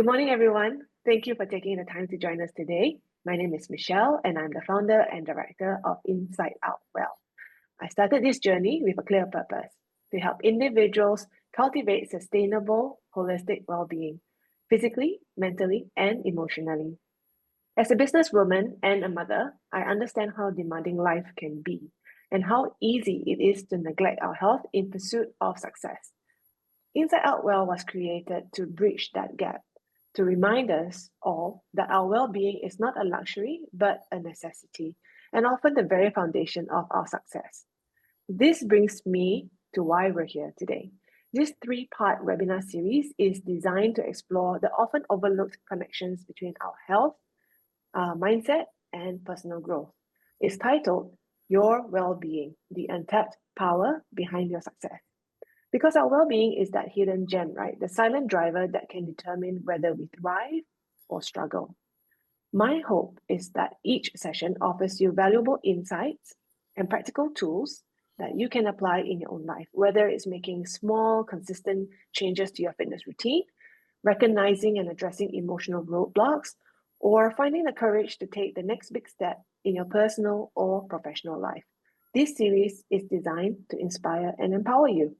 morning, everyone. Thank you for taking the time to join us today. My name is Michelle, and I'm the founder and director of Inside Out Well. I started this journey with a clear purpose to help individuals cultivate sustainable, holistic well-being, physically, mentally, and emotionally. As a businesswoman and a mother, I understand how demanding life can be and how easy it is to neglect our health in pursuit of success. Inside Out Well was created to bridge that gap, to remind us all that our well-being is not a luxury, but a necessity, and often the very foundation of our success. This brings me to why we're here today. This three-part webinar series is designed to explore the often overlooked connections between our health, mindset, and personal growth. It's titled Your Wellbeing, the Untapped Power Behind Your Success. Because our well-being is that hidden gem, right? The silent driver that can determine whether we thrive or struggle. My hope is that each session offers you valuable insights and practical tools that you can apply in your own life, whether it's making small, consistent changes to your fitness routine, recognizing and addressing emotional roadblocks, or finding the courage to take the next big step in your personal or professional life. This series is designed to inspire and empower you.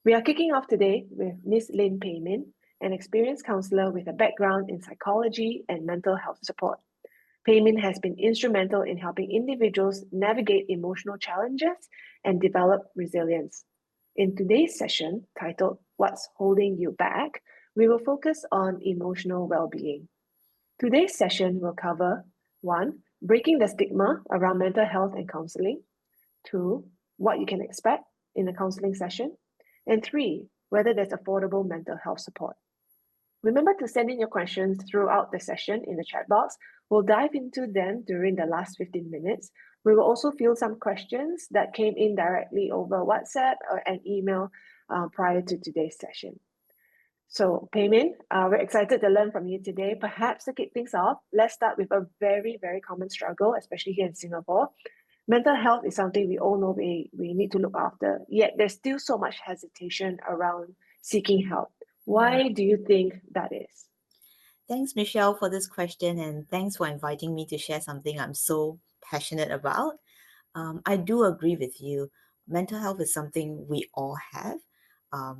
We are kicking off today with Ms. Lin Peimin, an experienced counsellor with a background in psychology and mental health support. Peimin has been instrumental in helping individuals navigate emotional challenges and develop resilience. In today's session, titled What's Holding You Back, we will focus on emotional well-being. Today's session will cover 1. Breaking the stigma around mental health and counselling. 2. What you can expect in a counselling session. And 3, whether there's affordable mental health support. Remember to send in your questions throughout the session in the chat box. We'll dive into them during the last 15 minutes. We will also field some questions that came in directly over WhatsApp or an email prior to today's session. So, Peimin, we're excited to learn from you today. Perhaps to kick things off, let's start with a very, very common struggle, especially here in Singapore. Mental health is something we all know we need to look after, yet there's still so much hesitation around seeking help. Why do you think that is? Thanks, Michelle, for this question, and thanks for inviting me to share something I'm so passionate about. I do agree with you. Mental health is something we all have,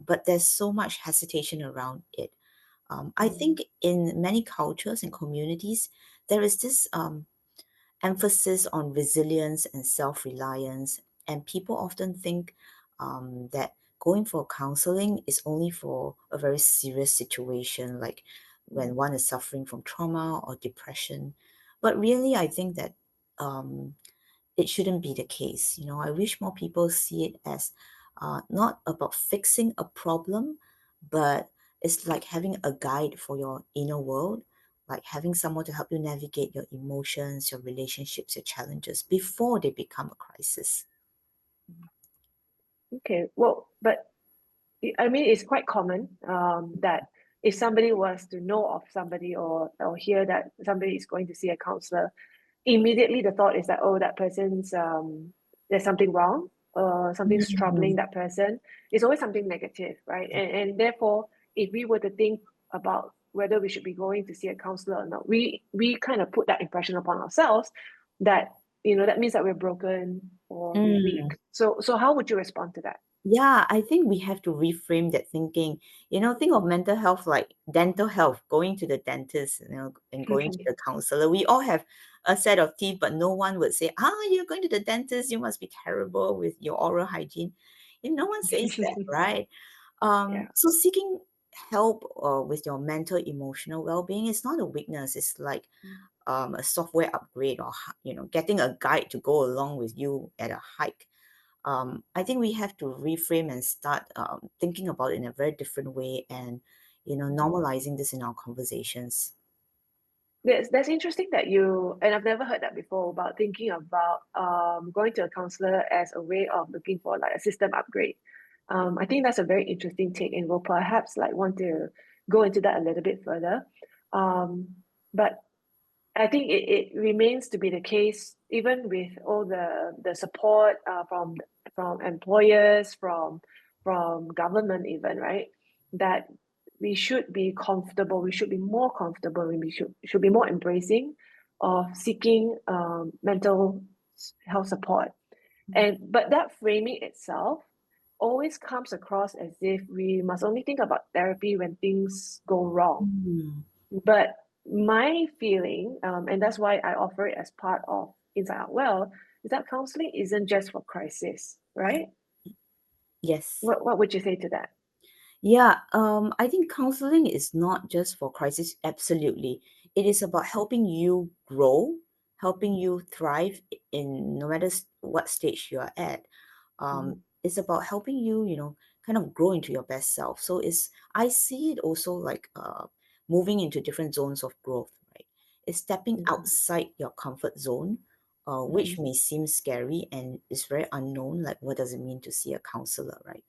but there's so much hesitation around it. I think in many cultures and communities, there is this emphasis on resilience and self-reliance, and people often think that going for counseling is only for a very serious situation, like when one is suffering from trauma or depression. But really, I think that it shouldn't be the case. I wish more people see it as not about fixing a problem, but it's like having a guide for your inner world, like having someone to help you navigate your emotions, your relationships, your challenges before they become a crisis. Okay, well, but I mean, it's quite common that if somebody was to know of somebody or hear that somebody is going to see a counselor, immediately the thought is that, oh, that person's, there's something wrong or something's troubling that person. It's always something negative, right? And therefore, if we were to think about whether we should be going to see a counselor or not, we kind of put that impression upon ourselves that, that means that we're broken or we're weak. So how would you respond to that? Yeah, I think we have to reframe that thinking. Think of mental health like dental health, going to the dentist, and going to the counselor. We all have a set of teeth, but no one would say, you're going to the dentist, you must be terrible with your oral hygiene. No one says that, right? Yeah. So seeking help with your mental, emotional well-being is not a weakness. It's like a software upgrade or, getting a guide to go along with you at a hike. I think we have to reframe and start thinking about it in a very different way and, normalizing this in our conversations. That's interesting that and I've never heard that before about thinking about going to a counselor as a way of looking for like a system upgrade. I think that's a very interesting take, and we'll perhaps like want to go into that a little bit further. But I think it remains to be the case, even with all the support from employers, from government even, right? That we should be comfortable, we should be more comfortable, and we should be more embracing of seeking mental health support. But that framing itself always comes across as if we must only think about therapy when things go wrong. Mm. But my feeling, and that's why I offer it as part of Inside Out Well, is that counseling isn't just for crisis, right? Yes. What would you say to that? Yeah, I think counseling is not just for crisis. Absolutely. It is about helping you grow, helping you thrive in no matter what stage you are at. Mhm, It's about helping you, kind of grow into your best self. So I see it also like moving into different zones of growth, right? It's stepping mhm, outside your comfort zone, which mhm, may seem scary and is very unknown. Like, what does it mean to see a counselor, right?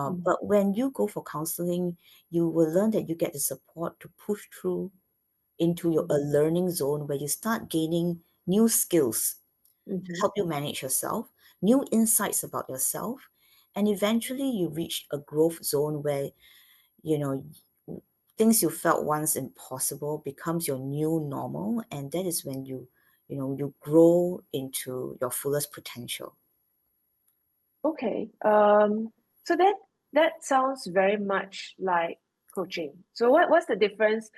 mhm, But when you go for counseling, you will learn that you get the support to push through into a mhm, learning zone where you start gaining new skills to mhm. help you manage yourself, new insights about yourself, and eventually you reach a growth zone where, you know, things you felt once impossible becomes your new normal, and that is when you grow into your fullest potential. Okay. So that sounds very much like coaching. So what's the difference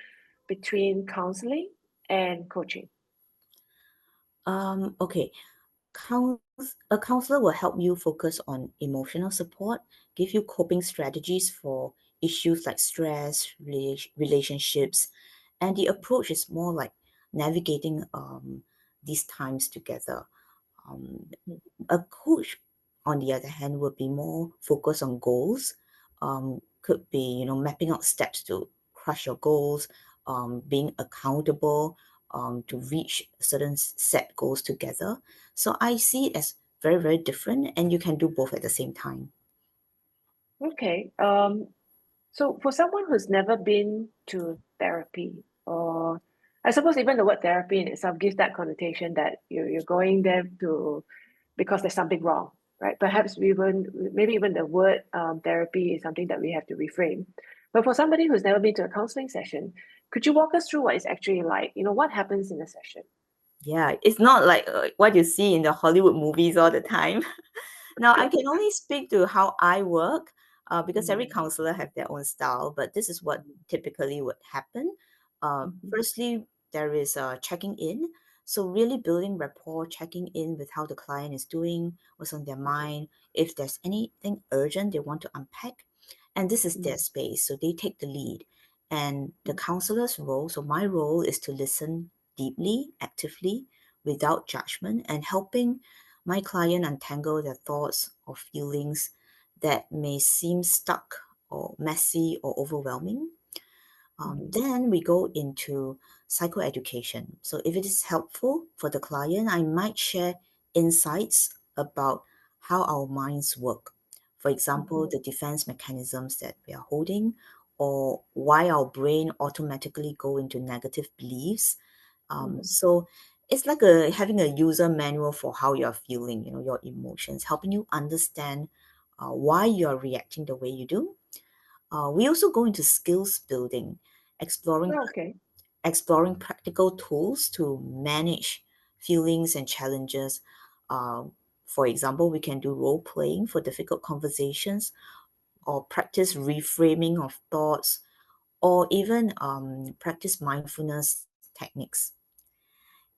between counseling and coaching? Okay. A counselor will help you focus on emotional support, give you coping strategies for issues like stress, relationships, and the approach is more like navigating these times together. Um, Mm, a coach, on the other hand, would be more focused on goals. Could be, mapping out steps to crush your goals, being accountable, to reach certain set goals together. So I see it as very, very different, and you can do both at the same time. Okay. So for someone who's never been to therapy, or I suppose even the word therapy in itself gives that connotation that you're going there to because there's something wrong, right? Perhaps maybe even the word therapy is something that we have to reframe. But for somebody who's never been to a counseling session, could you walk us through what it's actually like? What happens in a session? Yeah, it's not like what you see in the Hollywood movies all the time. Now, I can only speak to how I work because every Mm, counselor have their own style, but this is what typically would happen. mhm, Firstly, there is checking in. So really building rapport, checking in with how the client is doing, what's on their mind, if there's anything urgent they want to unpack. And this is their mhm, space, so they take the lead. And the mhm, counselor's role, so my role is to listen deeply, actively, without judgment, and helping my client untangle their thoughts or feelings that may seem stuck or messy or overwhelming. mhm, Then we go into psychoeducation. So, if it is helpful for the client, I might share insights about how our minds work. For example, mhm, the defense mechanisms that we are holding, or why our brain automatically go into negative beliefs. mhm. So it's like having a user manual for how you're feeling, your emotions, helping you understand why you're reacting the way you do. We also go into skills building, exploring Oh, okay. exploring practical tools to manage feelings and challenges. Um, for example, we can do role playing for difficult conversations, or practice reframing of thoughts, or even practice mindfulness techniques.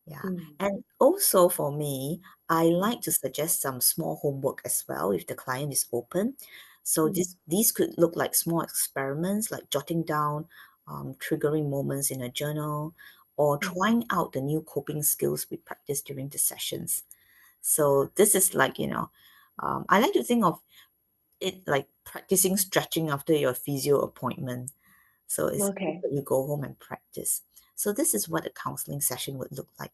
Yeah. Mm, And also for me, I like mhm, to suggest some small homework as well if the client is open. So mhm, these could look like small experiments, like jotting down triggering moments in a journal, or mhm. trying out the new coping skills we practice during the sessions. So this is like, I like to think of it like practicing stretching after your physio appointment. So it's good Okay. that you go home and practice. So this is what a counseling session would look like.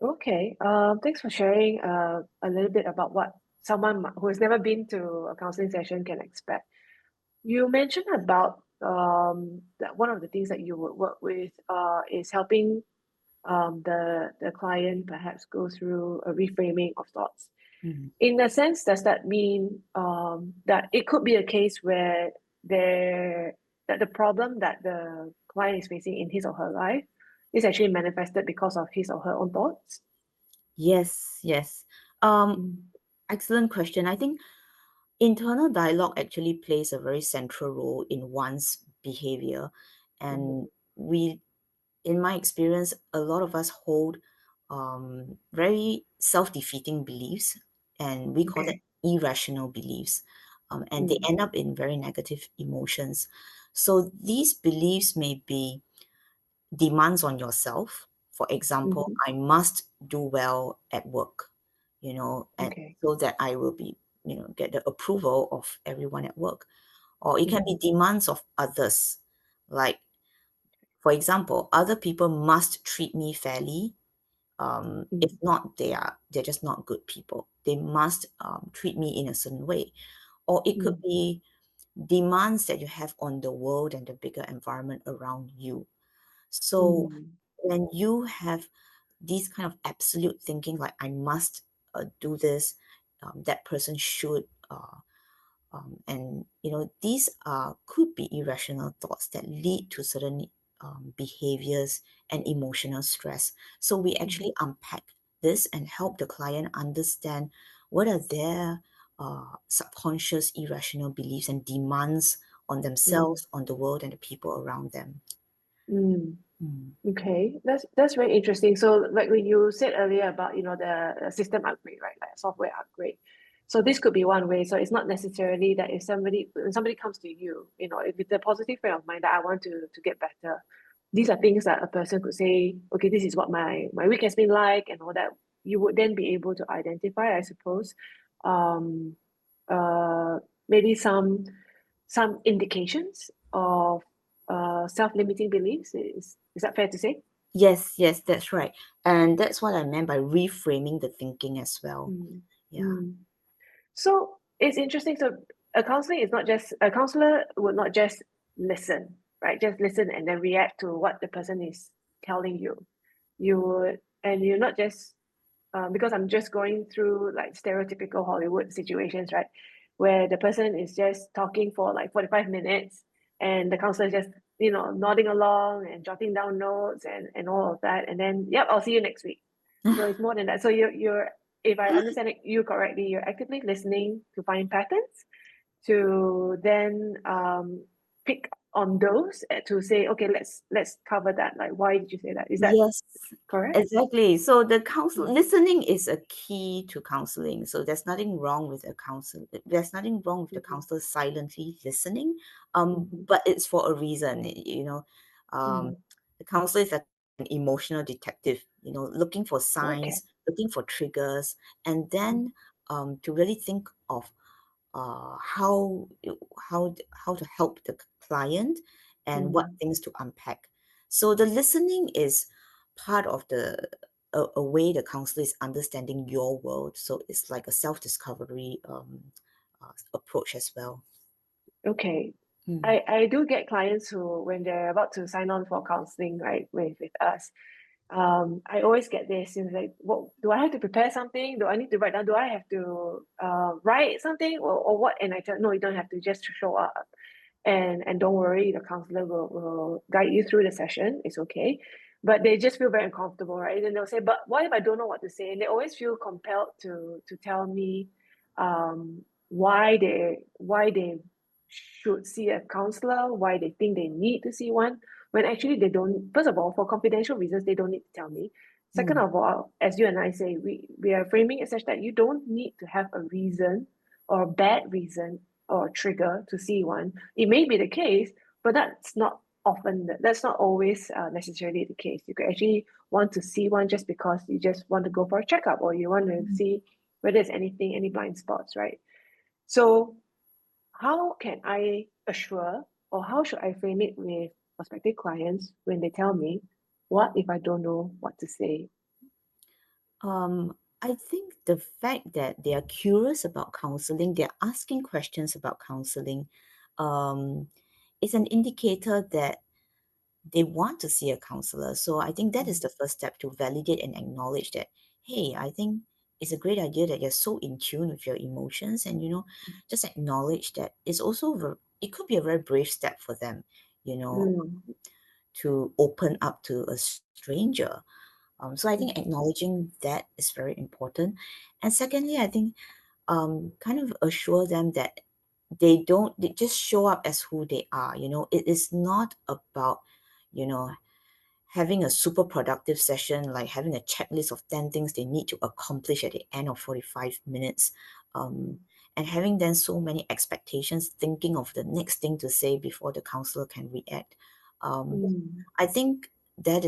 Okay. Thanks for sharing a little bit about what someone who has never been to a counseling session can expect. You mentioned about that one of the things that you would work with is helping the client perhaps go through a reframing of thoughts. Mhm. In a sense, does that mean that it could be a case where there that the problem that the client is facing in his or her life is actually manifested because of his or her own thoughts? Yes, yes. Um, Mm, Excellent question. I think internal dialogue actually plays a very central role in one's behavior. mhm. And we, in my experience, a lot of us hold very self-defeating beliefs, and we call them Okay. irrational beliefs. And they Mm, end up in very negative emotions. So these beliefs may be demands on yourself. For example, mhm. I must do well at work, and Okay. so that I will be, get the approval of everyone at work. Or it can be Mhm. demands of others. Like, for example, other people must treat me fairly. If Mm, not, they're just not good people. They must treat me in a certain way. Or it could mm, be demands that you have on the world and the bigger environment around you. So mm, when you have these kind of absolute thinking, like I must do this, that person should, and these could be irrational thoughts that lead to certain behaviors and emotional stress. So we mhm, actually unpack this and help the client understand what are their subconscious irrational beliefs and demands on mm, themselves, on the world, and the people around them. mm. Mm. Okay, that's very interesting. So, like when you said earlier about the system upgrade, right, like software upgrade. So this could be one way. So it's not necessarily that if when somebody comes to you, if it's a positive frame of mind that I want to get better, these are things that a person could say, okay, this is what my week has been like, and all that. You would then be able to identify, I suppose, um, maybe some indications of self-limiting beliefs. Is that fair to say? Yes, yes, that's right. And that's what I meant by reframing the thinking as well. Mm. Yeah. Mm. So it's interesting. So a counselor would not just listen, right? Just listen and then react to what the person is telling you. You would, and you're not just because I'm just going through like stereotypical Hollywood situations, right? Where the person is just talking for like 45 minutes and the counselor is just, nodding along and jotting down notes and all of that. And then, yep, I'll see you next week. No, it's more than that. So if I understand you correctly, you're actively listening to find patterns to then pick on those to say, okay, let's cover that. Like, why did you say that? Is that Yes, correct? exactly. So the counsel Mm, listening is a key to counseling. So there's nothing wrong with a counsel. There's nothing wrong with the mhm, counselor silently listening. mhm, But it's for a reason. Um, mm. the counselor is like an emotional detective. Looking for Okay. signs, looking for triggers, and Mm, then to really think of how to help the client and what mm. things to unpack. So the listening is part of a way the counselor is understanding your world. So it's like a self-discovery approach as well. Okay. Mm. I do get clients who, when they're about to sign on for counseling, right, with us, I always get this. It's like, what do I have to prepare something? Do I need to write down? Do I have to write something or what? And I tell, no, you don't have to just show up. And don't worry, the counselor will guide you through the session. It's okay. But they just feel very uncomfortable, right? And they'll say, but what if I don't know what to say? And they always feel compelled to tell me why they should see a counselor, why they think they need to see one, when actually they don't. First of all, for confidential reasons, they don't need to tell me. Second Mm. of all, as you and I say, we are framing it such that you don't need to have a reason or a bad reason or trigger to see one. It may be the case, but that's not always necessarily the case. You could actually want to see one just because you just want to go for a checkup or you want to see whether there's any blind spots, right? So how can I assure or how should I frame it with prospective clients when they tell me, what if I don't know what to say? I think the fact that they are curious about counseling, they're asking questions about counseling, um, is an indicator that they want to see a counselor. So I think that is Mm, the first step to validate and acknowledge that, hey, I think it's a great idea that you're so in tune with your emotions, and just acknowledge that it's also it could be a very brave step for them, you know, Mm. to open up to a stranger. So I think Okay. acknowledging that is very important. And secondly, I think kind of assure them that they just show up as who they are. It is not about, you know, having a super productive session, like having a checklist of 10 things they need to accomplish at the end of 45 minutes. And having then so many expectations, thinking of the next thing to say before the counselor can react. Mm. I think that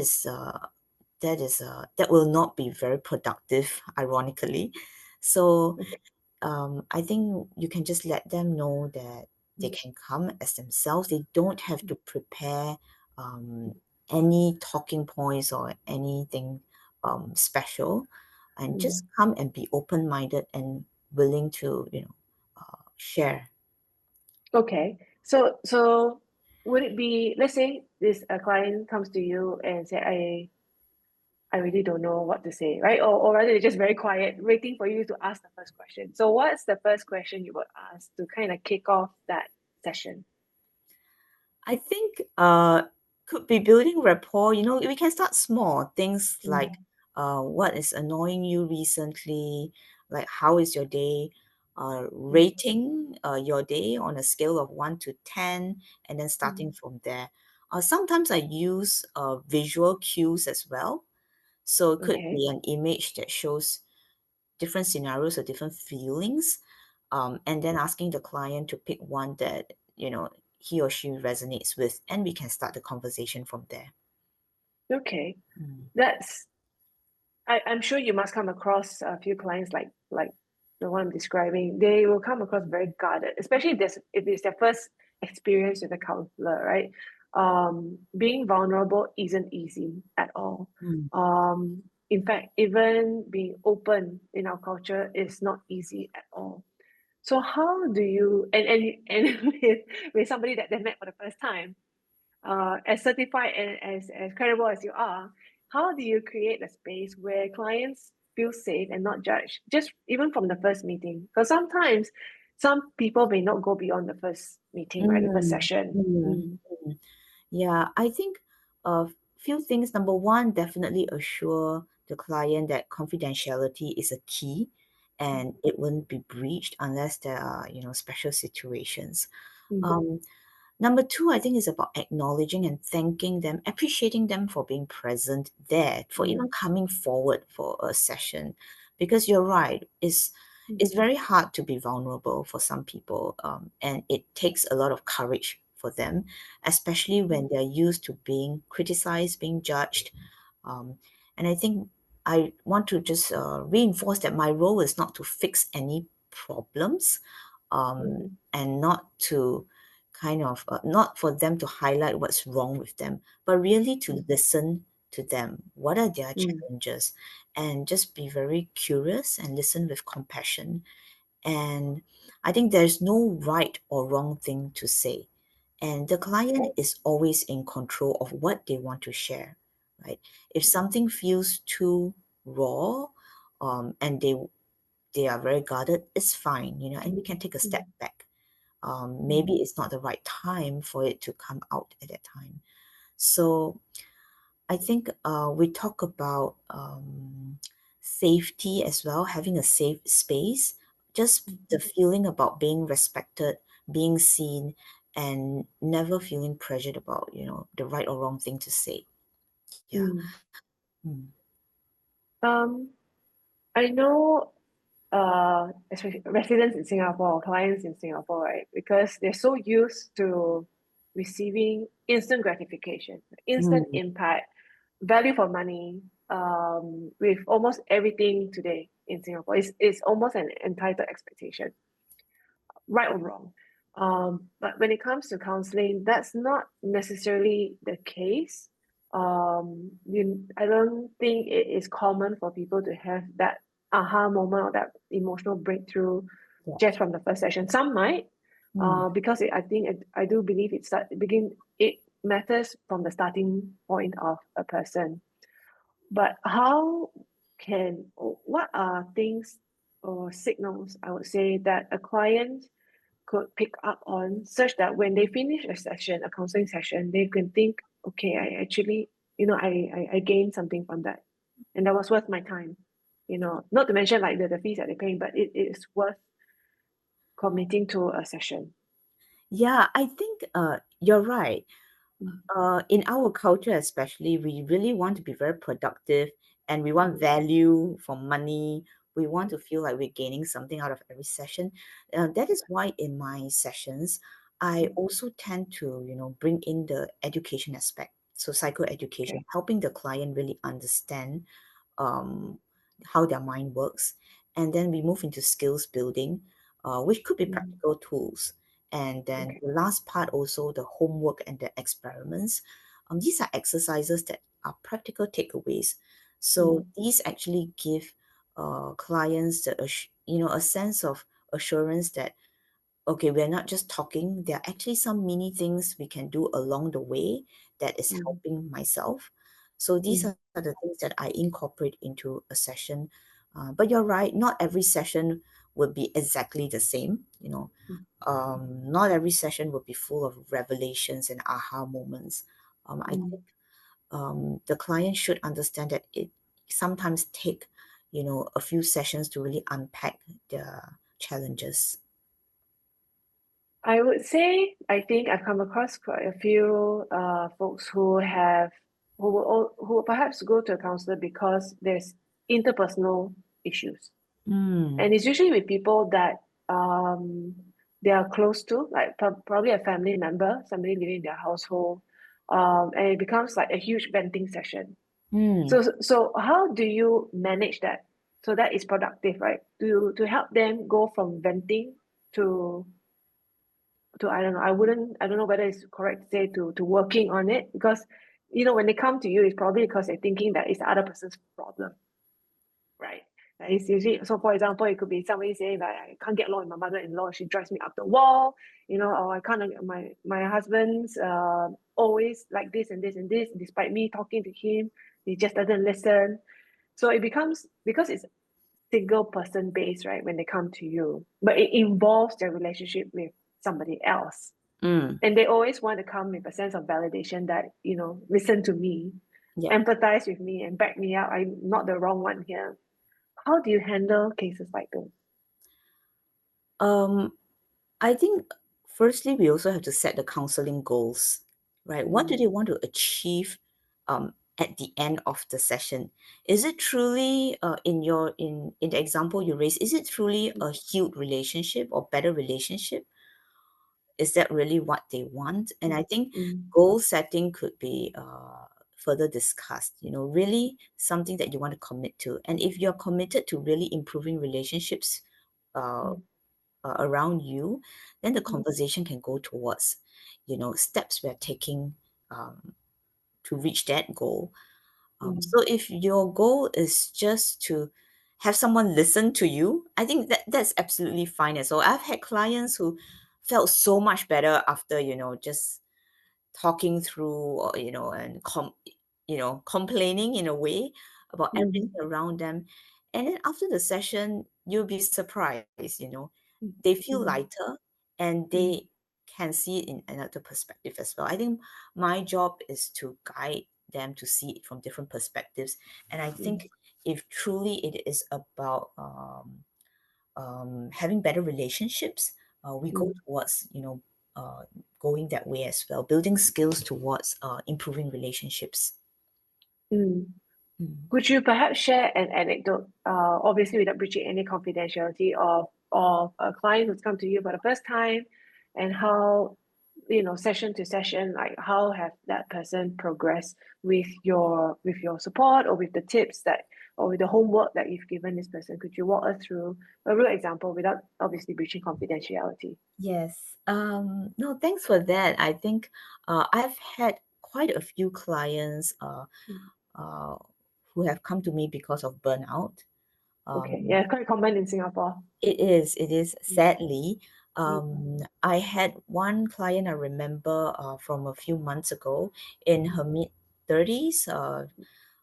will not be very productive, ironically. So Okay. I think you can just let them know that they Mm. can come as themselves. They don't have to prepare um, any talking points or anything special, and just Mm. come and be open-minded and willing to, share. Okay. So would it be, let's say this a client comes to you and say, I really don't know what to say, right? Or rather they're just very quiet, waiting for you to ask the first question. So what's the first question you would ask to kind of kick off that session? I think could be building rapport. We can start small things like Mm. what is annoying you recently, like how is your day, Mm. rating your day on a scale of 1 to 10, and then starting Mm. from there. Sometimes I use visual cues as well. So it could Okay. be an image that shows different scenarios or different feelings, and then asking the client to pick one that he or she resonates with, and we can start the conversation from there. Okay. Mm. That's I'm sure you must come across a few clients like the one I'm describing. They will come across very guarded, especially if it's their first experience with a counselor, right? Being vulnerable isn't easy at all. Mm. In fact, even being open in our culture is not easy at all. So how do you and with somebody that they met for the first time, as certified and as credible as you are, how do you create a space where clients feel safe and not judged, just even from the first meeting? Because sometimes some people may not go beyond the first meeting, right? The first Mm. session. Mm. Mm. Mm. Yeah, I think a few things. Number one, definitely assure the client that confidentiality is a key and it wouldn't be breached unless there are, special situations. Mm. Um, Number two, I think is about acknowledging and thanking them, appreciating them for being present there, for even Mm. coming forward for a session. Because you're right, Mm. it's very hard to be vulnerable for some people, and it takes a lot of courage for them, especially when they're used to being criticized, being judged. Um, and I think I want to just reinforce that my role is not to fix any problems, Mm. and not to kind of not for them to highlight what's wrong with them, but really to listen to them. What are their Mm. challenges? And just be very curious and listen with compassion. And I think there's no right or wrong thing to say. And the client is always in control of what they want to share, right? If something feels too raw, and they are very guarded, it's fine, and we can take a step Mm. back. Maybe Mm. it's not the right time for it to come out at that time. So I think we talk about safety as well, having a safe space, just the feeling about being respected, being seen, and never feeling pressured about, the right or wrong thing to say. Yeah. Mm. Mm. Um, I know especially residents in Singapore, clients in Singapore, right? Because they're so used to receiving instant gratification, instant Mm. impact, value for money, with almost everything today in Singapore. It's almost an entitled expectation, right or wrong. But when it comes to counseling, that's not necessarily the case. I don't think it is common for people to have that aha moment or that emotional breakthrough Yeah. just from the first session. Some might, Mm. because I do believe it matters from the starting point of a person. But what are things or signals I would say that a client could pick up on, such that when they finish a session, a counseling session, they can think, okay, I actually, I gained something from that, and that was worth my time. Not to mention like the fees that they're paying, but it is worth committing to a session. Yeah, I think you're right. Mm, In our culture, especially, we really want to be very productive and we want mm, value for money. We want to feel like we're gaining something out of every session. That is why in my sessions, I mm, also tend to, bring in the education aspect. So psychoeducation, okay. helping the client really understand um, how their mind works. And then we move into skills building, which could be Mm, practical tools. And then okay. the last part also the homework and the experiments. These are exercises that are practical takeaways. So Mm, these actually give clients a sense of assurance that okay, we're not just talking. There are actually some mini things we can do along the way that is mm, helping myself. So these mm, are the things that I incorporate into a session. But you're right, not every session will be exactly the same. mm, Not every session will be full of revelations and aha moments. I mm. think the client should understand that it sometimes take, a few sessions to really unpack their challenges. I would say I think I've come across quite a few folks who perhaps go to a counselor because there's interpersonal issues, Mm. and it's usually with people that um they are close to, like probably a family member, somebody living in their household, and it becomes like a huge venting session. Mm. So how do you manage that so that is productive, right? To help them go from venting to I don't know, I don't know whether it's correct to say to working on it, because when they come to you, it's probably because they're thinking that it's the other person's problem, right? Like, it's usually, so for example, it could be somebody saying that I can't get along with my mother-in-law, she drives me up the wall, or I can't, my husband's always like this and this and this, despite me talking to him, he just doesn't listen. So it becomes, because it's single person based, right, when they come to you, but it involves their relationship with somebody else, Mm. and they always want to come with a sense of validation that, listen to me, Yeah. empathize with me, and back me up. I'm not the wrong one here. How do you handle cases like those? Um, I think firstly we also have to set the counseling goals, right? What do Mm, they want to achieve at the end of the session? Is it truly in the example you raised, is it truly mm, a healed relationship or better relationship? Is that really what they want? And I think mm, goal setting could be further discussed, really something that you want to commit to. And if you're committed to really improving relationships uh, mm, around you, then the mm, conversation can go towards, steps we're taking um, to reach that goal. mm, So if your goal is just to have someone listen to you, I think that's absolutely fine as well. I've had clients who felt so much better after, just talking through or, and complaining in a way about mhm, everything around them. And then after the session, you'll be surprised, mm, they feel mm, lighter and mm, they can see it in another perspective as well. I think my job is to guide them to see it from different perspectives. And I mm, think if truly it is about having better relationships, we go mm, towards, uh, going that way as well, building skills towards improving relationships. mm. Mm. Could you perhaps share an anecdote, obviously without breaching any confidentiality, of a client who's come to you for the first time, and how, session to session, like how have that person progressed with your support, or with the tips that, or with the homework that you've given this person? Could you walk us through a real example without obviously breaching confidentiality? Yes. No, thanks for that. I think I've had quite a few clients Mm. uh, who have come to me because of burnout. Okay, Um, yeah, quite common in Singapore. it is Mm, sadly. mm, I had one client I remember from a few months ago in mm, her mid 30s.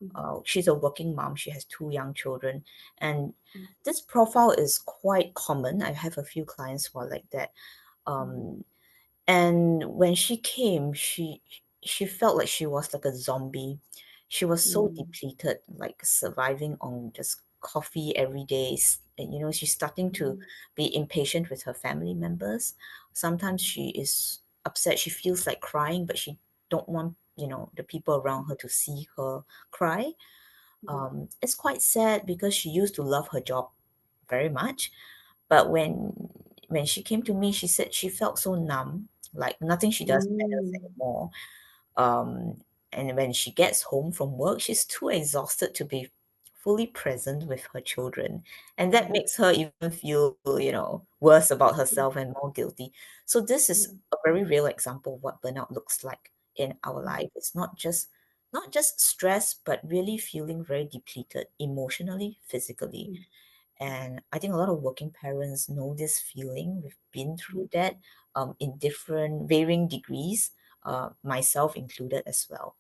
mm, She's a working mom. She has two young children, and mm, this profile is quite common. I have a few clients who are like that. And when she came, she felt like she was like a zombie. She was so depleted, like surviving on just coffee every day. And, she's starting to be impatient with her family members. Sometimes she is upset. She feels like crying, but she don't want, the people around her to see her cry. It's quite sad because she used to love her job very much, but when she came to me, she said she felt so numb, like nothing she does matters Mm, anymore. Um, and when she gets home from work, she's too exhausted to be fully present with her children. And that makes her even feel, worse about herself and more guilty. So this is a very real example of what burnout looks like in our life. It's not just stress, but really feeling very depleted emotionally, physically. And I think a lot of working parents know this feeling. We've been through that in different varying degrees, myself included as well.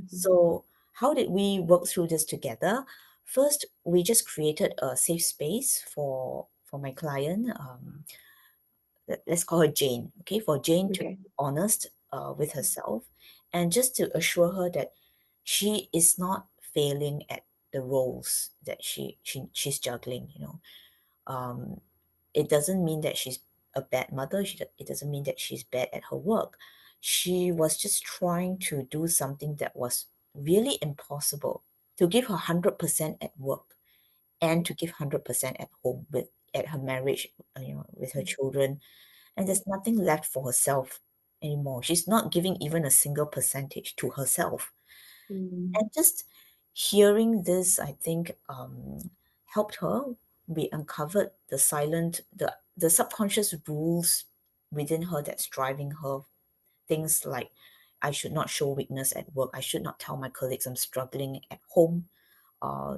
So, how did we work through this together? First, we just created a safe space for my client. Let's call her Jane, okay? For Jane to okay. be honest with herself, and just to assure her that she is not failing at the roles that she's juggling. Um, it doesn't mean that she's a bad mother. It doesn't mean that she's bad at her work. She was just trying to do something that was really impossible, to give her 100% at work and to give 100% at home at her marriage, with her children. And there's nothing left for herself anymore. She's not giving even a single percentage to herself. Mm, And just hearing this, I think, helped her. We uncovered the subconscious rules within her that's driving her. Things like, I should not show weakness at work. I should not tell my colleagues I'm struggling at home.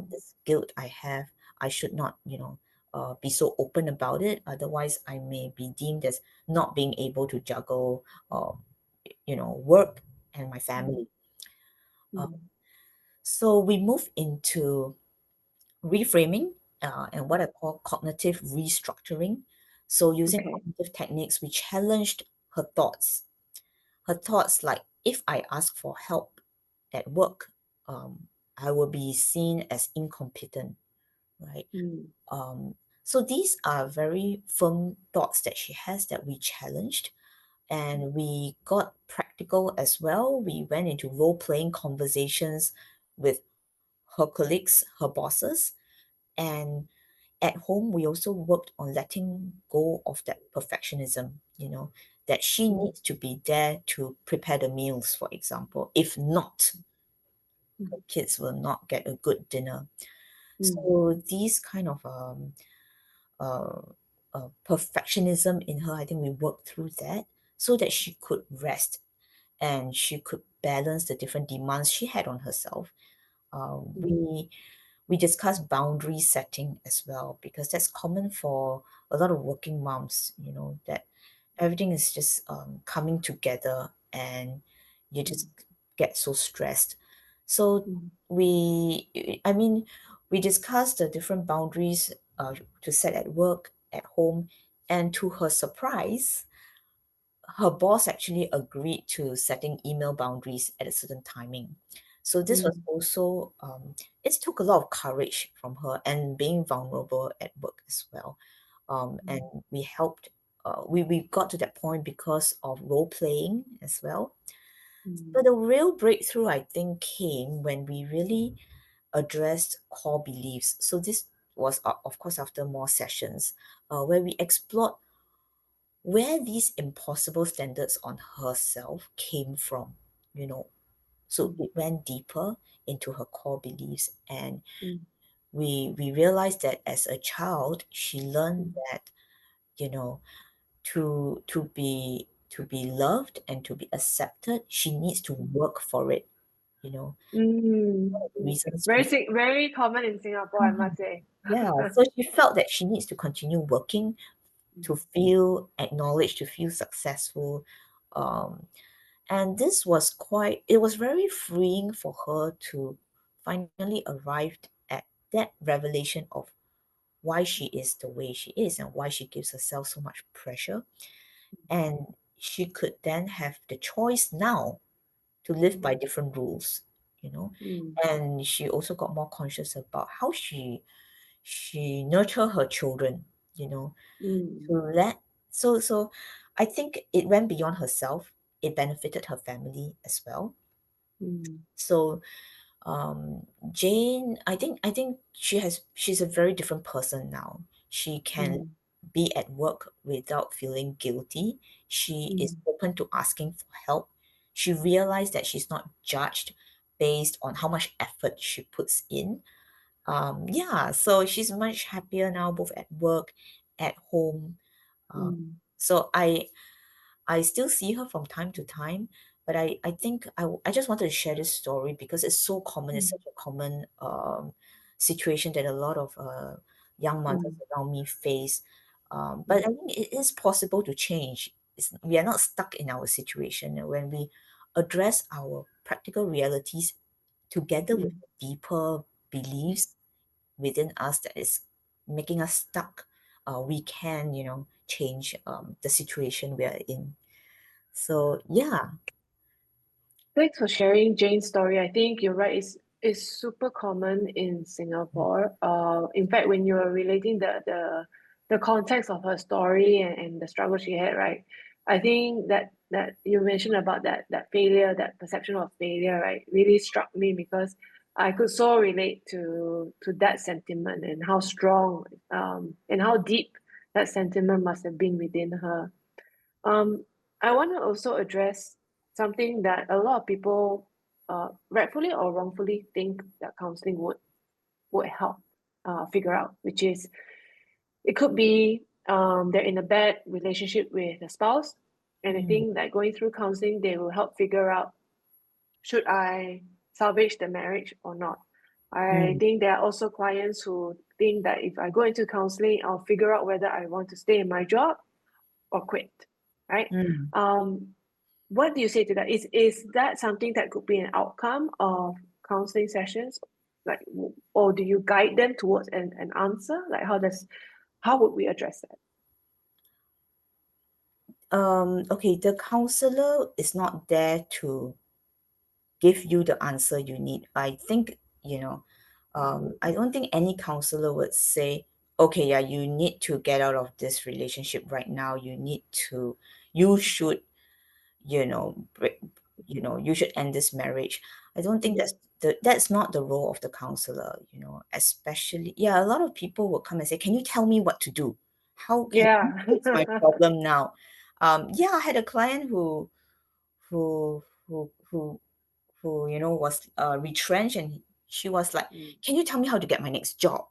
This guilt I have, I should not, be so open about it. Otherwise, I may be deemed as not being able to juggle, work and my family. Uh, mm, so we move into reframing and what I call cognitive restructuring. So, using okay. cognitive techniques, we challenged her thoughts. Her thoughts like, if I ask for help at work, I will be seen as incompetent, right? Mm, Um, so, these are very firm thoughts that she has that we challenged. And we got practical as well. We went into role playing conversations with her colleagues, her bosses, and at home, we also worked on letting go of that perfectionism, that she needs to be there to prepare the meals, for example. If not, mm, kids will not get a good dinner. mm, So these kind of uh, perfectionism in her, I think we worked through that so that she could rest and she could balance the different demands she had on herself. Uh, mm, we we discuss boundary setting as well because that's common for a lot of working moms, that everything is just coming together and you just get so stressed. So mm, I mean, we discussed the different boundaries to set at work, at home, and to her surprise, her boss actually agreed to setting email boundaries at a certain timing. So this was mm, also, it took a lot of courage from her and being vulnerable at work as well. And we helped, we got to that point because of role playing as well. But mm, the real breakthrough, I think, came when we really addressed core beliefs. So this was, of course, after more sessions where we explored where these impossible standards on herself came from, you know. So mm, it went deeper into her core beliefs, and mm, we realized that as a child, she learned mm, that, you know, to be loved and to be accepted, she needs to work for it, you know. mm. The reasons Very we very common in Singapore, I must say. yeah, so she felt that she needs to continue working to feel acknowledged, to feel successful. Um, And this was it was very freeing for her to finally arrive at that revelation of why she is the way she is and why she gives herself so much pressure. and she could then have the choice now to live by different rules, you know. Mm, And she also got more conscious about how she nurture her children, you know, to mm, let so I think it went beyond herself. It benefited her family as well. mm, So Jane, I think she's a very different person now. She can mm, be at work without feeling guilty. She is mm, open to asking for help. She realized that she's not judged based on how much effort she puts in. Yeah, so she's much happier now, both at work, at home. Um, mm, so I still see her from time to time, but I think I just wanted to share this story because it's so common. It's mm, such a common situation that a lot of young mothers mm, around me face. But mm, I think it is possible to change. We are not stuck in our situation. And when we address our practical realities together with mm. deeper beliefs within us that is making us stuck, we can, change the situation we are in. So yeah. Thanks for sharing Jane's story. I think you're right. It's super common in Singapore. In fact, when you were relating the context of her story and the struggle she had, right? I think that you mentioned about that failure, that perception of failure, right, really struck me because I could so relate to that sentiment and how strong and how deep that sentiment must have been within her. Um, I want to also address something that a lot of people, rightfully or wrongfully, think that counseling would help figure out, which is it could be they're in a bad relationship with a spouse, and I Mm, think that going through counseling, they will help figure out should I salvage the marriage or not. I mm, think there are also clients who think that if I go into counseling, I'll figure out whether I want to stay in my job or quit, right? mm. Um, what do you say to that? Is that something that could be an outcome of counseling sessions? Like, or do you guide them towards an answer? Like, how would we address that? Okay, the counselor is not there to give you the answer you need. I think, I don't think any counselor would say, okay, yeah, you need to get out of this relationship right now. You should, break, you should end this marriage. I don't think Mm. that's not the role of the counselor, especially, yeah, a lot of people will come and say, can you tell me what to do? How can you Yeah. fix my problem now? Yeah, I had a client who who who was retrenched, and she was like, Mm, can you tell me how to get my next job?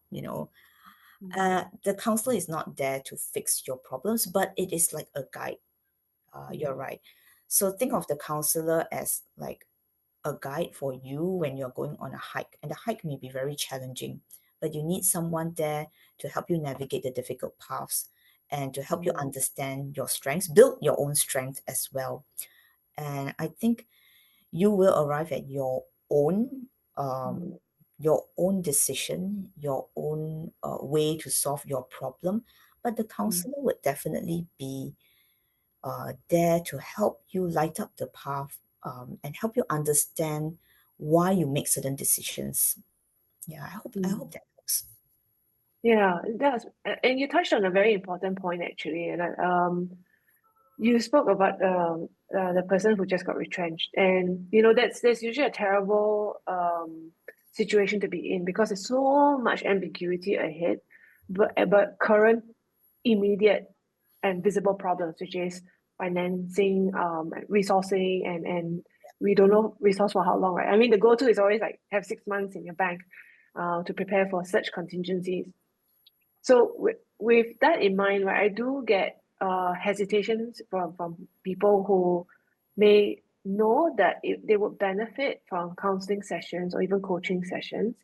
mm, The counselor is not there to fix your problems, but it is like a guide. You're mm, right. So think of the counselor as like a guide for you when you're going on a hike, and the hike may be very challenging, but you need someone there to help you navigate the difficult paths and to help you mm, understand your strengths, build your own strength as well. And I think you will arrive at um, mm, your own decision, your own way to solve your problem. But the mm, counselor would definitely be there to help you light up the path, and help you understand why you make certain decisions. Yeah, I hope mm. that helps. Yeah, that's and you touched on a very important point actually, and you spoke about the person who just got retrenched, and that's usually a terrible situation to be in because there's so much ambiguity ahead, but current immediate and visible problems, which is financing, resourcing, and we don't know resource for how long, right? I mean, the go-to is always like have 6 months in your bank, to prepare for such contingencies. So with that in mind, right, I do get hesitations from people who may know that they would benefit from counseling sessions or even coaching sessions,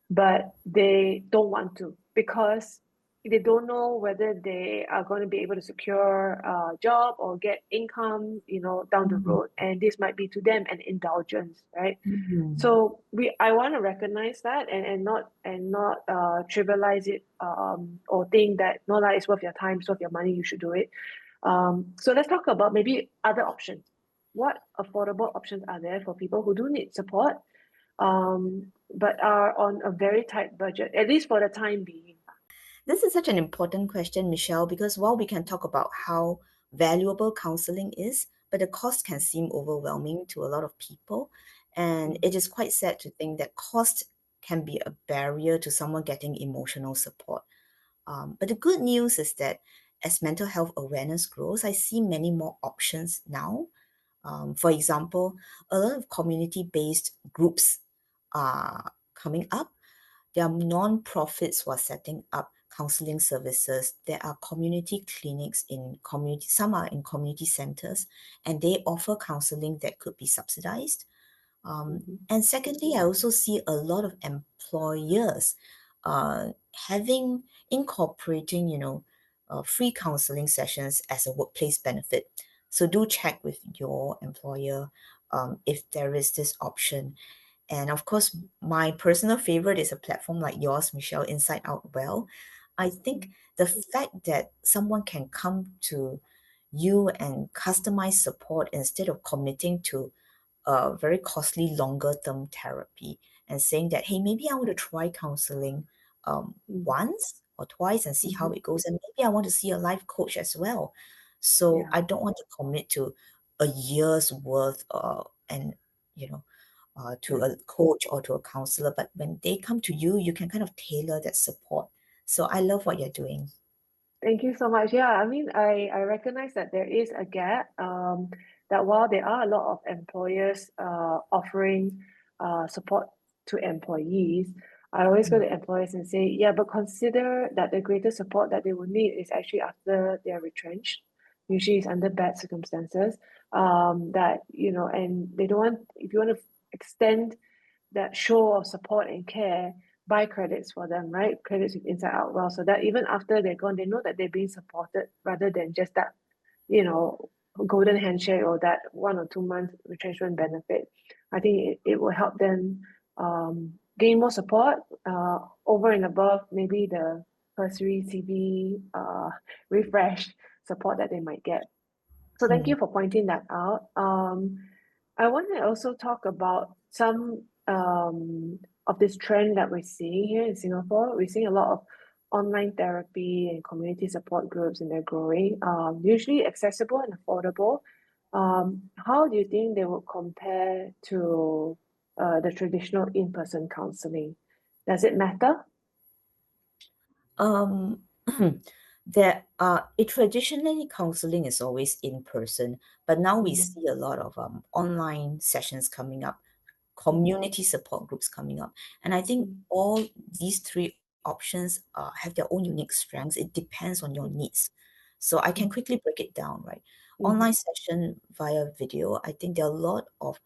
but they don't want to because they don't know whether they are going to be able to secure a job or get income, down the Mhm, road. And this might be to them an indulgence, right? mhm, So I want to recognize that and not trivialize it, or think that no, that is worth your time, it's worth your money, you should do it. So let's talk about maybe other options. What affordable options are there for people who do need support, but are on a very tight budget, at least for the time being? This is such an important question, Michelle, because while we can talk about how valuable counseling is, but the cost can seem overwhelming to a lot of people. And Mm, it is quite sad to think that cost can be a barrier to someone getting emotional support. But the good news is that as mental health awareness grows, I see many more options now. For example, a lot of community-based groups are coming up. There are non-profits who are setting up counseling services. There are community clinics in community, some are in community centers, and they offer counseling that could be subsidized. mhm, And secondly, I also see a lot of employers having incorporating, free counseling sessions as a workplace benefit. So do check with your employer if there is this option. And of course, my personal favorite is a platform like yours, Michelle, Inside Out Well. I think mm, the fact that someone can come to you and customize support instead of committing to a very costly longer term therapy and saying that, hey, maybe I want to try counseling mm, once or twice and see how mhm. it goes. And maybe I want to see a life coach as well. So Yeah, I don't want to commit to a year's worth and, to yeah. a coach or to a counselor. But when they come to you, you can kind of tailor that support. So I love what you're doing. Thank you so much. Yeah, I mean, I recognize that there is a gap. That while there are a lot of employers offering support to employees, I always go Mm, to employers and say, yeah, but consider that the greatest support that they will need is actually after they're retrenched. Usually, it's under bad circumstances. That and they don't want if you want to extend that show of support and care, buy credits for them, right? Credits with Inside Out Well, so that even after they're gone, they know that they're being supported rather than just that, you know, golden handshake or that 1 or 2 month retrenchment benefit. I think it will help them gain more support over and above maybe the cursory CV refresh support that they might get. So thank mm, you for pointing that out. I want to also talk about some of this trend that we're seeing here in Singapore. We're seeing a lot of online therapy and community support groups, and they're growing. Usually accessible and affordable. How do you think they would compare to the traditional in-person counseling? Does it matter? Um, there are it traditionally counseling is always in person, but now we Mm, see a lot of online sessions coming up, mm, community support groups coming up, and I think mm, all these three options have their own unique strengths. It depends on your mm, needs. So I can mm, quickly break it down, right? mm, Online session via video, I think there are a lot of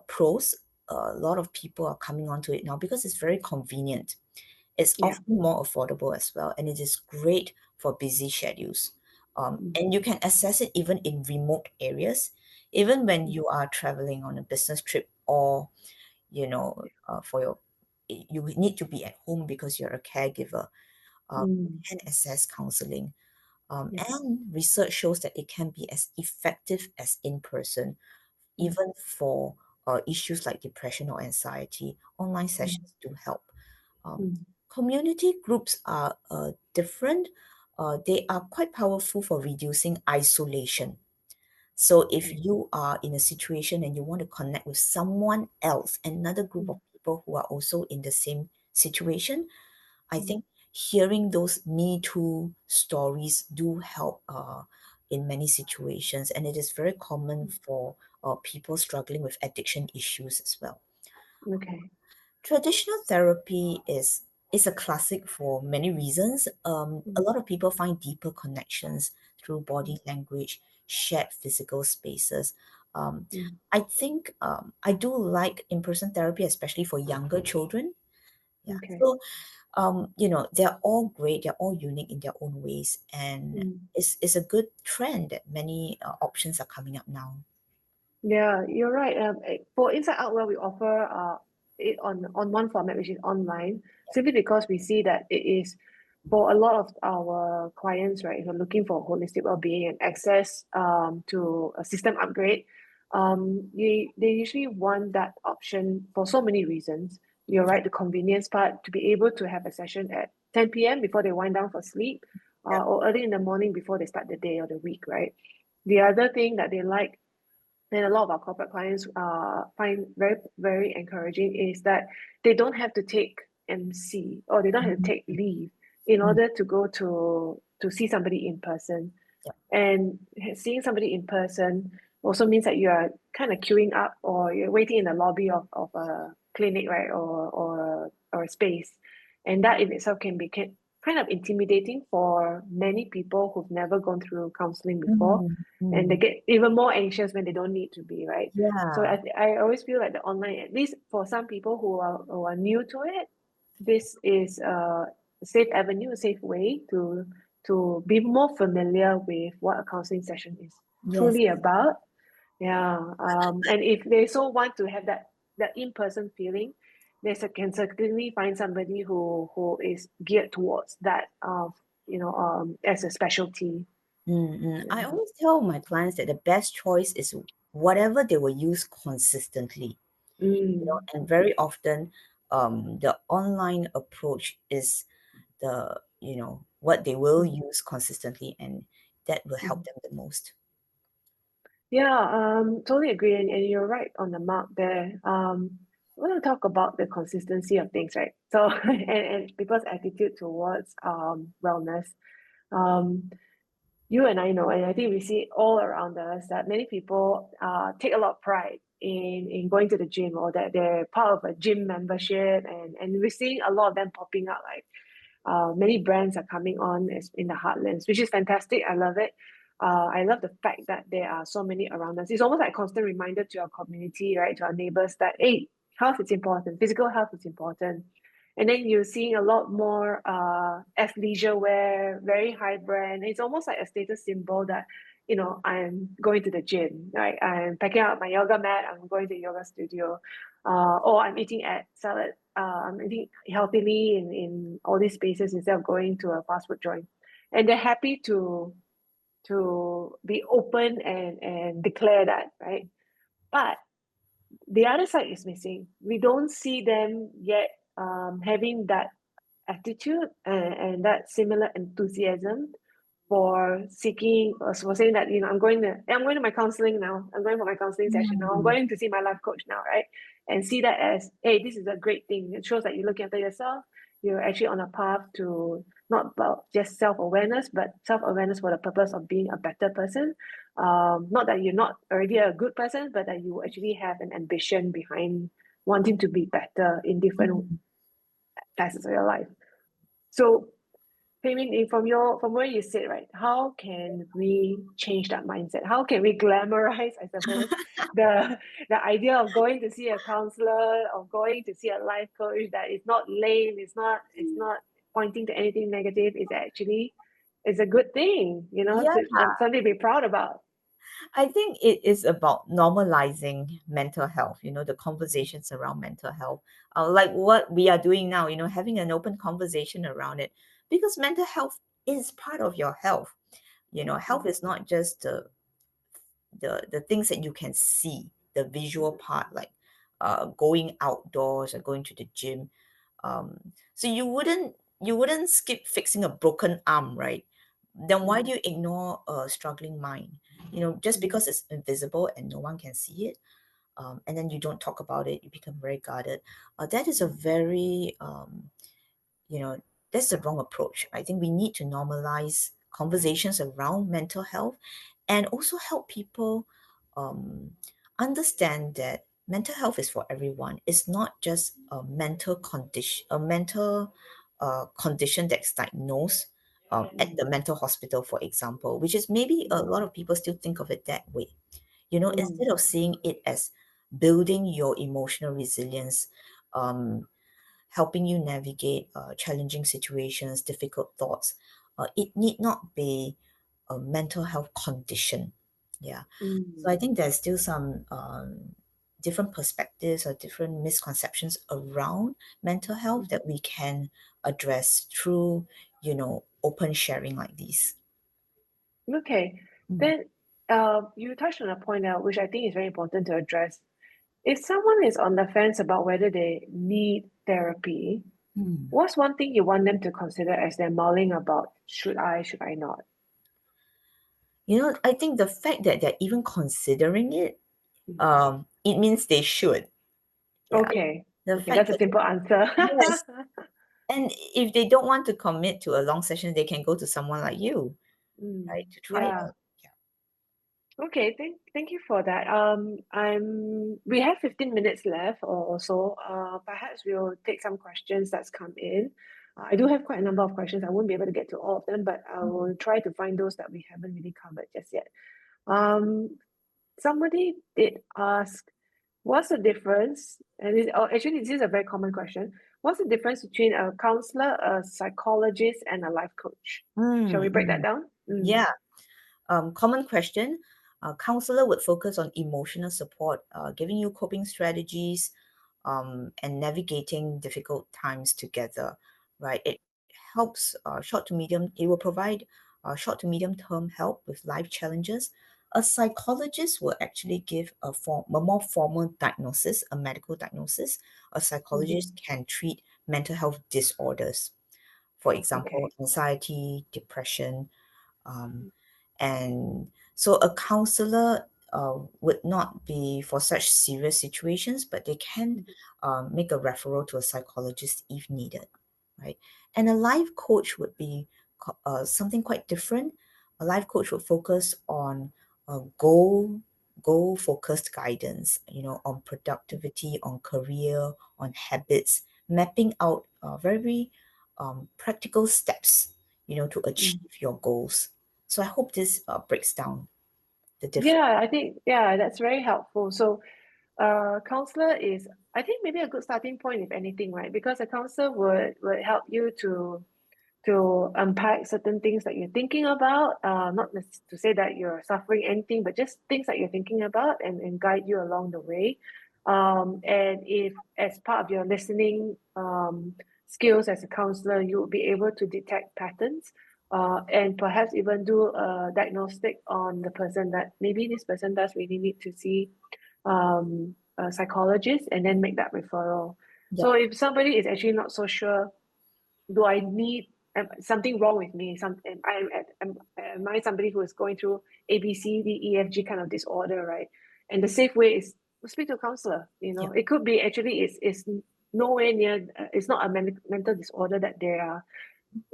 pros. A lot of people are coming onto it now because it's very convenient. It's yeah. often more affordable as well, and it is great for busy schedules. Mm, And you can access it even in remote areas, even when mm, you are traveling on a business trip or, for you need to be at home because you're a caregiver. You mm, can access counseling. yeah. And research shows that it can be as effective as in person, Mm, even for issues like depression or anxiety. Online mm, sessions do help. Um, mm. Community groups are different. They are quite powerful for reducing isolation. So if Okay. you are in a situation and you want to connect with someone else, another group of Mm, people who are also in the same situation, I mm, think hearing those Me Too stories do help in many situations, and it is very common mm. for people struggling with addiction issues as well. Okay. Traditional therapy is a classic for many reasons. A Mm, lot of people find deeper connections through mm, body language, shared physical spaces. Um, mm. I think I do like in-person therapy, especially for younger children. Yeah. Okay. So they're all great. They're all unique in their own ways, and Mm. it's a good trend that many options are coming up now. Yeah, you're right. For Inside Out, where we offer it on one format, which is online, simply because we see that it is for a lot of our clients, right, if you're looking for holistic well-being and access to a system upgrade, they usually want that option for so many reasons. You're right, the convenience part, to be able to have a session at 10 p.m. before they wind down for sleep, Yeah. or early in the morning before they start the day or the week, right? The other thing that they like, and a lot of our corporate clients find very, very encouraging, is that they don't have to take MC, or they don't have to take leave in Mm. order to go to see somebody in person. Yeah. And seeing somebody in person also means that you are kind of queuing up, or you're waiting in the lobby of a clinic, right, or a space. And that in itself can be kind of intimidating for many people who've never gone through counseling before. Mm, And they mm. get even more anxious when they don't need to be, right? So Yeah. I always feel like the online, at least for some people who are new to it, this is a safe avenue, a safe way to be more familiar with what a counseling session is Yes. truly about. Yeah. And if they so want to have that in-person feeling, can certainly find somebody who is geared towards that, as a specialty. I Yeah. always tell my clients that the best choice is whatever they will use consistently, Mm. and very often, the online approach is what they will Mm. use consistently, and that will help Mm. them the most. Yeah, totally agree. And you're right on the mark there. I want to talk about the consistency of things, right? So, and people's attitude towards wellness. Um, you and I know, and I think we see all around us, that many people take a lot of pride in going to the gym, or that they're part of a gym membership, and we're seeing a lot of them popping up. Like many brands are coming on in the heartlands, which is fantastic. I love it. I love the fact that there are so many around us. It's almost like a constant reminder to our community, right, to our neighbors, that hey, health is important, physical health is important. And then you're seeing a lot more athleisure wear, very high brand. It's almost like a status symbol that, I'm going to the gym, right? I'm packing up my yoga mat, I'm going to the yoga studio, or I'm eating at salad. I'm eating healthily in all these spaces instead of going to a fast food joint. And they're happy to be open and declare that, right? But the other side is missing. We don't see them yet having that attitude and that similar enthusiasm for seeking, or for saying that, I'm going to my counseling now. I'm going for my counseling session now. I'm Mm. going to see my life coach now, right? And see that as, hey, this is a great thing. It shows that you're looking after yourself. You're actually on a path to not about just self-awareness, but self-awareness for the purpose of being a better person. Not that you're not already a good person, but that you actually have an ambition behind wanting to be better in different Mm. facets of your life. So, Peimin, from where you sit, right? How can we change that mindset? How can we glamorize, I suppose, the idea of going to see a counselor, of going to see a life coach, that is not lame, it's not pointing to anything negative. It's a good thing, Yeah, something to be proud about. I think it is about normalizing mental health, the conversations around mental health, like what we are doing now, having an open conversation around it, because mental health is part of your health. Health Mm. is not just the things that you can see, the visual part, like going outdoors or going to the gym. So you wouldn't skip fixing a broken arm, right? Then why Mm. do you ignore a struggling mind? Just Mm. because it's invisible and no one can see it, and then you don't talk about it, you become very guarded. That is a very you know, that's the wrong approach. I think we need to normalize conversations around mental health and also help people um, understand that mental health is for everyone. It's not just a mental condition that's diagnosed at the Mm. mental hospital, for example, which is maybe a lot Mm. of people still think of it that way. Mm. Instead of seeing it as building your emotional resilience, um, helping you navigate challenging situations, difficult thoughts. It need not be a mental health condition. Yeah. So I Mm. think there's still some different perspectives or different misconceptions around mental health Mm. that we can address through, open sharing like this. Okay. Then you touched on a point now, which I think is very important to address. If someone is on the fence about whether they need therapy, what's one thing you want them to consider as they're mulling about, should I not? I think the fact that they're even considering it, Mm. it means they should. Yeah. Okay. The Okay, fact that's a that, simple answer. yes, and if they don't want to commit to a long session, they can go to someone like you, right, to try it Yeah. out. Yeah. Okay, thank you for that. We have 15 minutes left or so. Perhaps we'll take some questions that's come in. I do have quite a number of questions. I won't be able to get to all of them, but I will try to find those that we haven't really covered just yet. Somebody did ask, what's the difference? And actually, this is a very common question. What's the difference between a counselor, a psychologist, and a life coach? Shall we break that down? Yeah. Common question. Counselor would focus on emotional support, giving you coping strategies, and navigating difficult times together, right? It helps it will provide short to medium term help with life challenges. A psychologist will actually give a more formal diagnosis, a medical diagnosis. A psychologist can treat mental health disorders, for example, Okay. anxiety, depression, um, and so a counselor would not be for such serious situations, but they can make a referral to a psychologist if needed, right? And a life coach would be something quite different. A life coach would focus on goal focused guidance, on productivity, on career, on habits, mapping out very practical steps, to achieve your goals. So I hope this breaks down the difference. Yeah, I think, yeah, that's very helpful. So, counselor is, I think, maybe a good starting point, if anything, right? Because a counselor would help you to unpack certain things that you're thinking about, to say that you're suffering anything, but just things that you're thinking about, and guide you along the way. And if, as part of your listening skills as a counselor, you will be able to detect patterns, and perhaps even do a diagnostic on the person, that maybe this person does really need to see a psychologist, and then make that referral. Yeah, So if somebody is actually not so sure, do I need something wrong with me? Am I somebody who is going through A, B, C, D, E, F, G kind of disorder, right? And the safe way is to speak to a counselor. yeah, It could be actually it's nowhere near. It's not a mental disorder that they are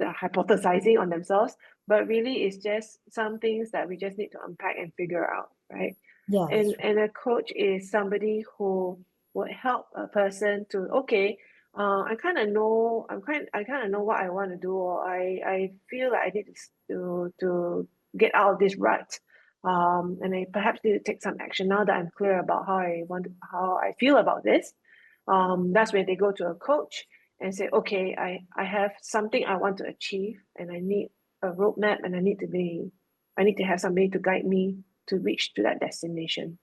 hypothesizing on themselves, but really it's just some things that we just need to unpack and figure out, right? yeah, And that's right. and a coach is somebody who would help a person to, okay, I kind of know what I want to do, or I feel like I need to get out of this rut, and I perhaps need to take some action now that I'm clear about how I feel about this. That's when they go to a coach and say, okay, I have something I want to achieve, and I need a roadmap, and I need to have somebody to guide me to reach to that destination.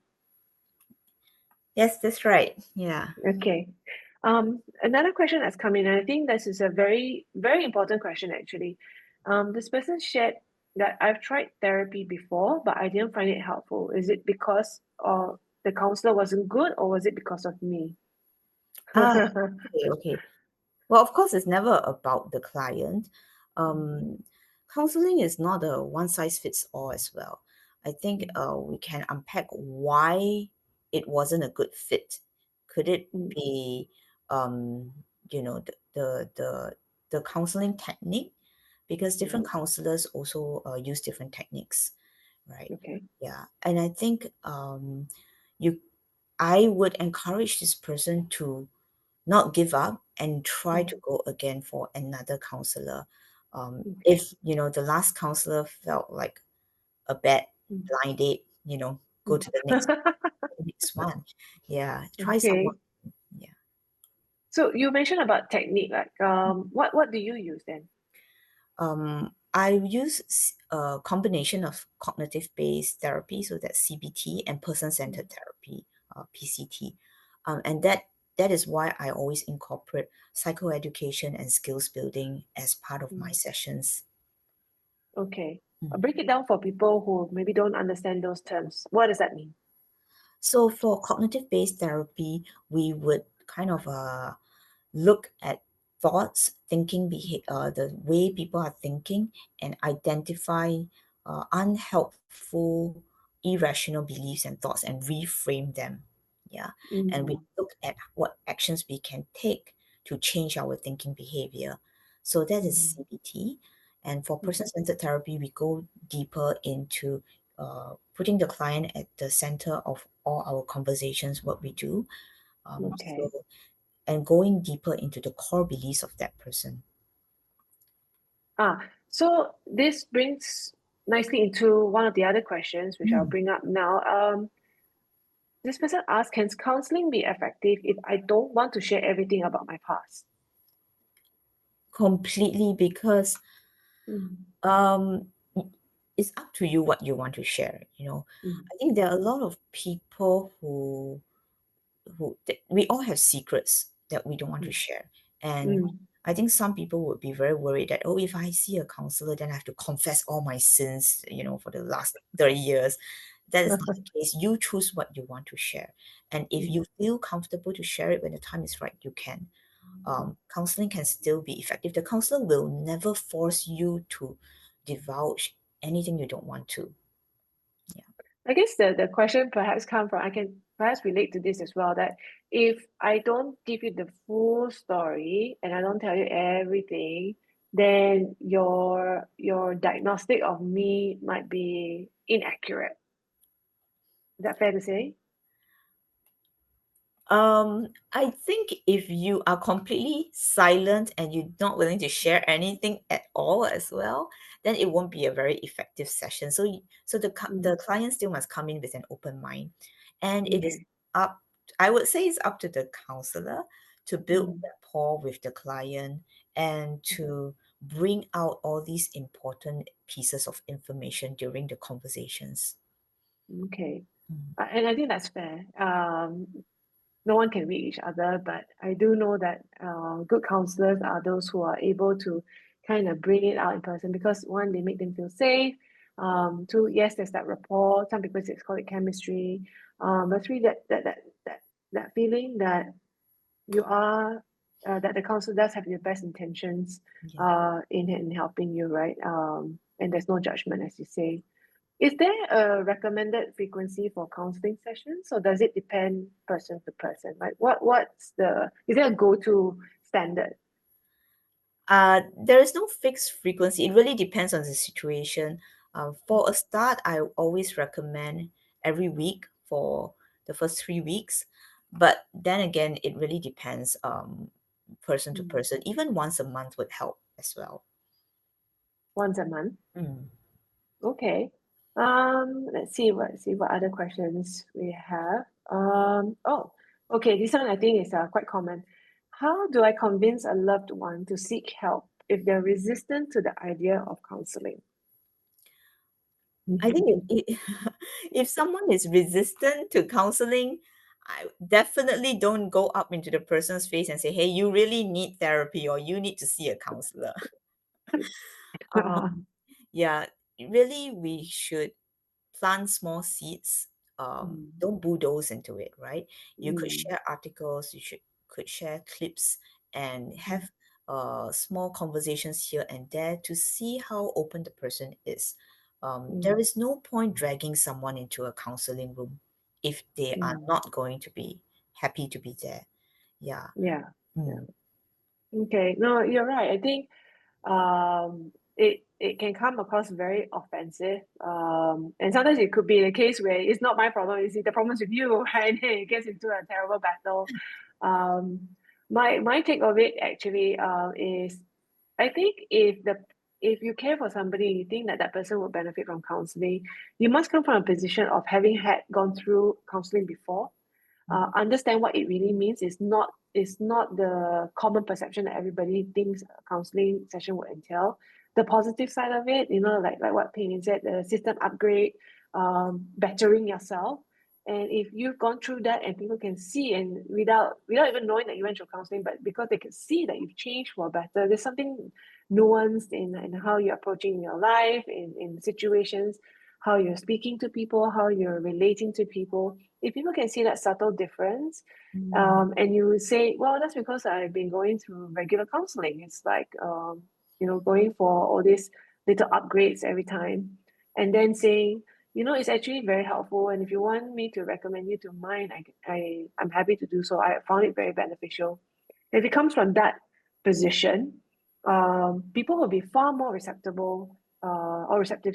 Yes, that's right. Yeah. Okay. Another question that's come in, and I think this is a very, very important question actually. This person shared that I've tried therapy before, but I didn't find it helpful. Is it because the counselor wasn't good, or was it because of me? Ah, okay, okay. Well, of course, it's never about the client. Um, Counseling is not a one size fits all as well. I think we can unpack why it wasn't a good fit. Could it Mm, be, um, the counseling technique? Because different mhm. counselors also use different techniques, right? Okay. Yeah, and I think you, I would encourage this person to not give up and try to Mm, go again for another counselor. okay. If the last counselor felt like a bad Mm, blind date, go mm. to the next one. Yeah, try someone. Okay. Yeah. So you mentioned about technique, like what do you use then? I use a combination of cognitive-based therapy, so that's CBT, and person-centered Mm, therapy, PCT, and that that is why I always incorporate psychoeducation and skills building as part of my Mm. sessions. Okay. Mm. Break it down for people who maybe don't understand those terms. What does that mean? So for cognitive-based therapy, we would kind of look at thoughts, the way people are thinking, and identify unhelpful, irrational beliefs and thoughts and reframe them. Yeah. And we Mm. look at what actions we can take to change our thinking behavior. So that is Mm. CBT. And for Mm. person-centered therapy, we go deeper into putting the client at the center of all our conversations, what we do. Okay. And going deeper into the core beliefs of that person. So this brings nicely into one of the other questions, which I'll Mm. bring up now. This person asked, can counseling be effective if I don't want to share everything about my past? Completely, because Mm. um, it's up to you what you want to share. Mm. I think there are a lot of people we all have secrets that we don't want to Mm. share. And Mm. I think some people would be very worried that, oh, if I see a counselor, then I have to confess all my sins, for the last 30 years. That is not the case. You choose what you want to share. And if Mm. you feel comfortable to share it when the time is right, you can. Counseling can still be effective. The counselor will never force you to divulge anything you don't want to. Yeah. I guess the question perhaps come from, I can perhaps relate to this as well, that if I don't give you the full story and I don't tell you everything, then your diagnostic of me might be inaccurate. Is that fair to say? I think if you are completely silent and you're not willing to share anything at all as well, then it won't be a very effective session. So the Mm. client still must come in with an open mind, and it is Okay. up. I would say it's up to the counselor to build Mm. rapport with the client and to bring out all these important pieces of information during the conversations. Okay. Mm. And I think that's fair. No one can read each other, but I do know that good counselors are those who are able to kind of bring it out in person because one, they make them feel safe. Two, yes, there's that rapport. Some people say call it chemistry. But three, that feeling that you are that the counselor does have your best intentions Yeah. in helping you, right? And there's no judgment, as you say. Is there a recommended frequency for counseling sessions, or does it depend person to person? Like, is there a go-to standard? There is no fixed frequency. It really depends on the situation. For a start, I always recommend every week for the first 3 weeks. But then again, it really depends person to Mm. person. Even once a month would help as well. Once a month. Mm. Okay. Let's see what other questions we have. Oh, okay. This one I think is quite common. How do I convince a loved one to seek help if they're resistant to the idea of counseling? I think if someone is resistant to counseling, I definitely don't go up into the person's face and say, hey, you really need therapy or you need to see a counselor. Um, yeah, really, we should plant small seeds. Mm. Don't bulldoze into it, right? You could Mm. share articles, could share clips and Mm. have small conversations here and there to see how open the person is. There Mm. is no point dragging someone into a counseling room if they are Mm. not going to be happy to be there. Yeah. Yeah. Yeah. Mm. Okay. No, you're right. I think it can come across very offensive. And sometimes it could be the case where it's not my problem, it's the problem's with you, right? It gets into a terrible battle. Um, my take of it actually is I think if you care for somebody, you think that that person will benefit from counseling, you must come from a position of having had gone through counseling before, understand what it really means. It's not the common perception that everybody thinks a counseling session would entail. The positive side of it, like what Peimin said, the system upgrade, bettering yourself. And if you've gone through that and people can see, and without even knowing that you went through counseling, but because they can see that you've changed for better, there's something nuanced in how you're approaching your life, in situations, how you're speaking to people, how you're relating to people. If people can see that subtle difference, and you say, well, that's because I've been going through regular counseling. It's like, going for all these little upgrades every time. And then saying, it's actually very helpful. And if you want me to recommend you to mine, I'm happy to do so. I found it very beneficial. If it comes from that position, people will be far more receptive,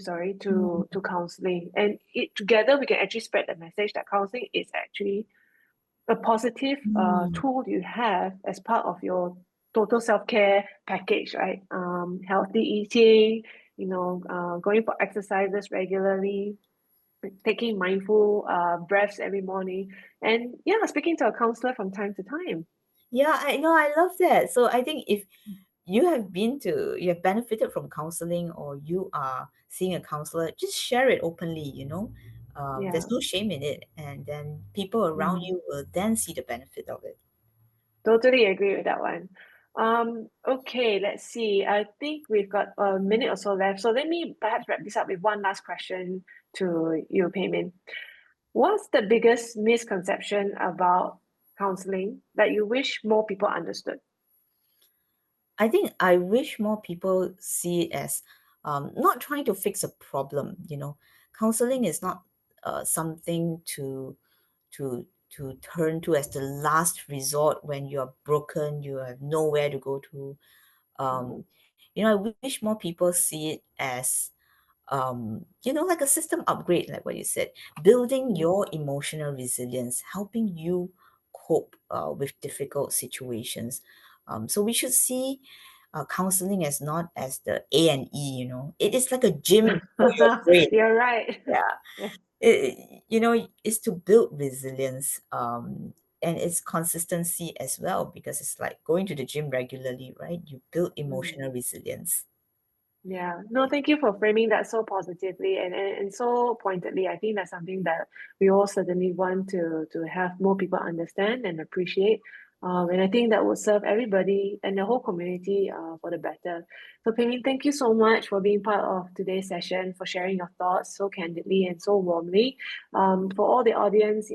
sorry, to counseling. And together we can actually spread the message that counseling is actually a positive tool you have as part of your total self-care package, right? Healthy eating, going for exercises regularly, taking mindful breaths every morning, and speaking to a counselor from time to time. Yeah, I know. I love that. So I think if you have benefited from counseling, or you are seeing a counselor, just share it openly. Yeah. There's no shame in it. And then people around you will then see the benefit of it. Totally agree with that one. Okay, let's see. I think we've got a minute or so left. So let me perhaps wrap this up with one last question to you, Peimin. What's the biggest misconception about counseling that you wish more people understood? I think I wish more people see it as not trying to fix a problem. Counseling is not something to turn to as the last resort when you're broken, you have nowhere to go to. Um, I wish more people see it as like a system upgrade, like what you said, building your emotional resilience, helping you cope with difficult situations. So we should see counseling as not as the A&E. It is like a gym for your brain. You're right. Yeah. Yeah. It's to build resilience, and it's consistency as well, because it's like going to the gym regularly, right? You build emotional resilience. Yeah, no, thank you for framing that so positively and so pointedly. I think that's something that we all certainly want to have more people understand and appreciate. And I think that will serve everybody and the whole community for the better. So, Penny, thank you so much for being part of today's session, for sharing your thoughts so candidly and so warmly. For all the audience,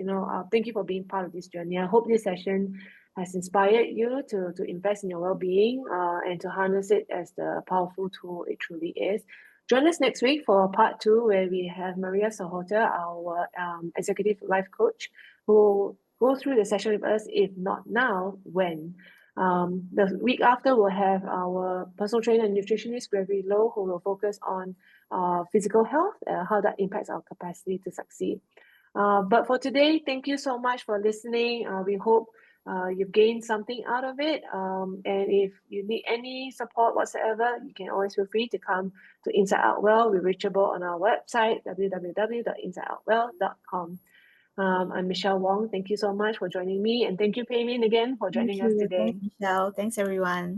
thank you for being part of this journey. I hope this session has inspired you to invest in your well-being and to harness it as the powerful tool it truly is. Join us next week for part 2, where we have Maria Sahota, our executive life coach, who will go through the session with us. If not now, when? The week after, we'll have our personal trainer and nutritionist, Gregory Lowe, who will focus on physical health, how that impacts our capacity to succeed. But for today, thank you so much for listening. We hope you've gained something out of it. And if you need any support whatsoever, you can always feel free to come to Inside Out Well. We're reachable on our website, www.insideoutwell.com. I'm Michelle Wong. Thank you so much for joining me. And thank you, Peimin, again for Thank joining us you. today. Thanks, Michelle. Thanks, everyone.